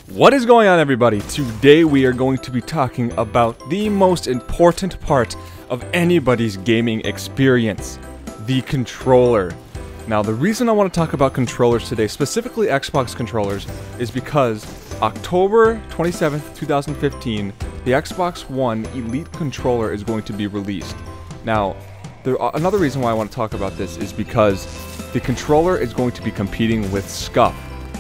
What is going on, everybody? Today we are going to be talking about the most important part of anybody's gaming experience, the controller. Now, the reason I want to talk about controllers today, specifically Xbox controllers, is because October 27th, 2015, the Xbox One Elite controller is going to be released. Now, another reason why I want to talk about this is because the controller is going to be competing with Scuf.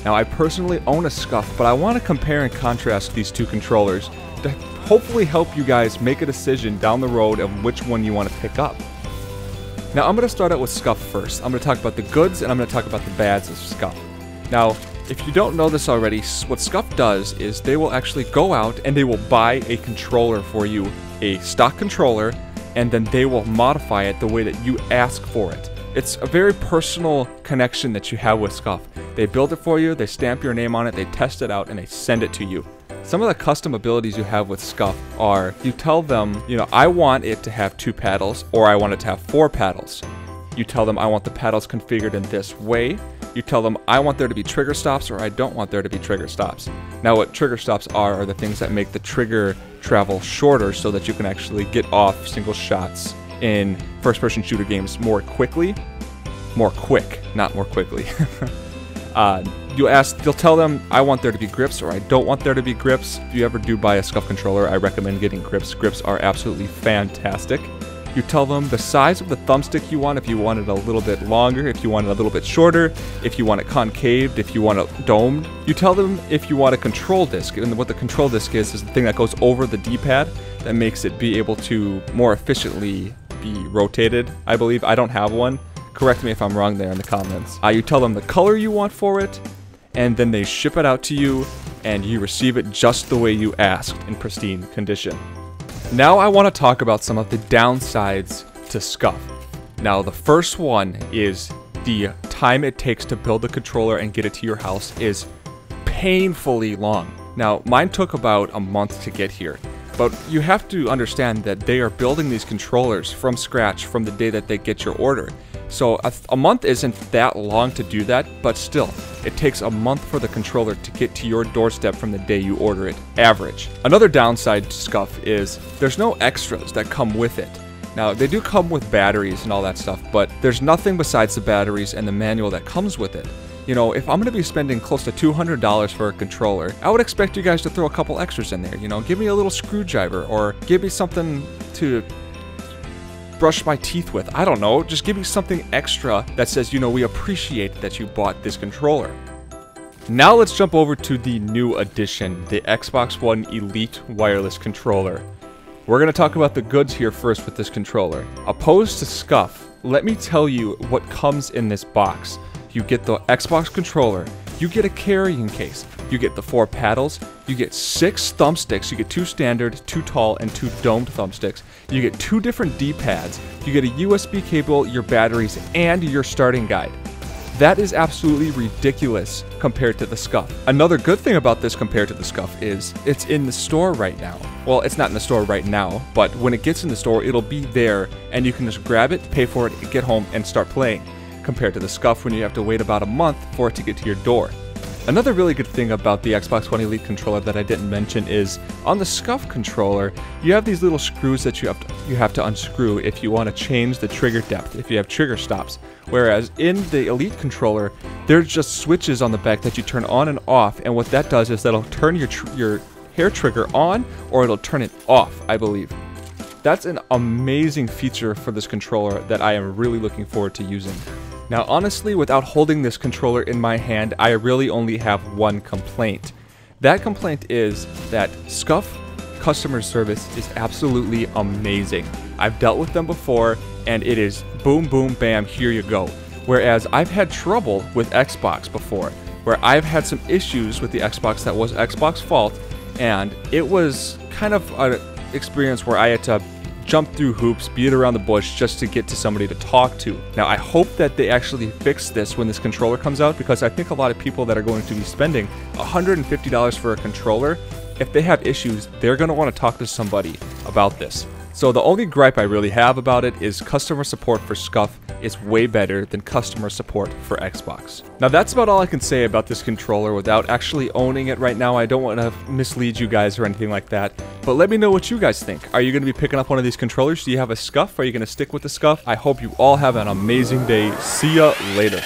Now, I personally own a Scuf, but I want to compare and contrast these two controllers to hopefully help you guys make a decision down the road of which one you want to pick up. Now, I'm going to start out with Scuf first. I'm going to talk about the goods and I'm going to talk about the bads of Scuf. Now, if you don't know this already, what Scuf does is they will actually go out and they will buy a controller for you, a stock controller, and then they will modify it the way that you ask for it. It's a very personal connection that you have with Scuf. They build it for you, they stamp your name on it, they test it out, and they send it to you. Some of the custom abilities you have with Scuf are, you tell them, I want it to have 2 paddles, or I want it to have 4 paddles. You tell them, I want the paddles configured in this way. You tell them, I want there to be trigger stops, or I don't want there to be trigger stops. Now, what trigger stops are the things that make the trigger travel shorter so that you can actually get off single shots in first-person shooter games more quickly. More quick, not more quickly. You'll tell them, I want there to be grips, or I don't want there to be grips. If you ever do buy a Scuf controller, I recommend getting grips. Grips are absolutely fantastic. You tell them the size of the thumbstick you want, if you want it a little bit longer, if you want it a little bit shorter, if you want it concaved, if you want it domed. You tell them if you want a control disc, and what the control disc is the thing that goes over the D-pad that makes it be able to more efficiently be rotated, I believe. I don't have one. Correct me if I'm wrong there in the comments. You tell them the color you want for it, and then they ship it out to you, and you receive it just the way you asked in pristine condition. Now I want to talk about some of the downsides to Scuf. Now, the first one is the time it takes to build the controller and get it to your house is painfully long. Now, mine took about a month to get here. But you have to understand that they are building these controllers from scratch from the day that they get your order. So a month isn't that long to do that, but still, it takes a month for the controller to get to your doorstep from the day you order it, average. Another downside to Scuf is there's no extras that come with it. Now, they do come with batteries and all that stuff, but there's nothing besides the batteries and the manual that comes with it. If I'm going to be spending close to $200 for a controller, I would expect you guys to throw a couple extras in there. Give me a little screwdriver, or give me something to brush my teeth with. I don't know, just give me something extra that says, we appreciate that you bought this controller. Now let's jump over to the new edition, the Xbox One Elite wireless controller. We're going to talk about the goods here first with this controller. Opposed to Scuf, let me tell you what comes in this box. You get the Xbox controller, you get a carrying case, you get the 4 paddles, you get 6 thumbsticks, you get 2 standard, 2 tall, and 2 domed thumbsticks, you get 2 different D-pads, you get a USB cable, your batteries, and your starting guide. That is absolutely ridiculous compared to the Scuf. Another good thing about this compared to the Scuf is it's in the store right now. Well, it's not in the store right now, but when it gets in the store, it'll be there, and you can just grab it, pay for it, get home, and start playing. Compared to the Scuf when you have to wait about a month for it to get to your door. Another really good thing about the Xbox One Elite controller that I didn't mention is on the Scuf controller, you have these little screws that you have to unscrew if you want to change the trigger depth, if you have trigger stops. Whereas in the Elite controller, there's just switches on the back that you turn on and off, and what that does is that'll turn your hair trigger on, or it'll turn it off, I believe. That's an amazing feature for this controller that I am really looking forward to using. Now, honestly, without holding this controller in my hand, I really only have one complaint. That complaint is that Scuf customer service is absolutely amazing. I've dealt with them before, and it is boom, boom, bam, here you go. Whereas I've had trouble with Xbox before, where I've had some issues with the Xbox that was Xbox fault, and it was kind of an experience where I had to jump through hoops, beat around the bush just to get to somebody to talk to. Now, I hope that they actually fix this when this controller comes out, because I think a lot of people that are going to be spending $150 for a controller, if they have issues, they're going to want to talk to somebody about this. So the only gripe I really have about it is customer support for Scuf is way better than customer support for Xbox. Now that's about all I can say about this controller without actually owning it right now. I don't want to mislead you guys or anything like that, but let me know what you guys think. Are you going to be picking up one of these controllers? Do you have a Scuf? Are you going to stick with the Scuf? I hope you all have an amazing day. See ya later.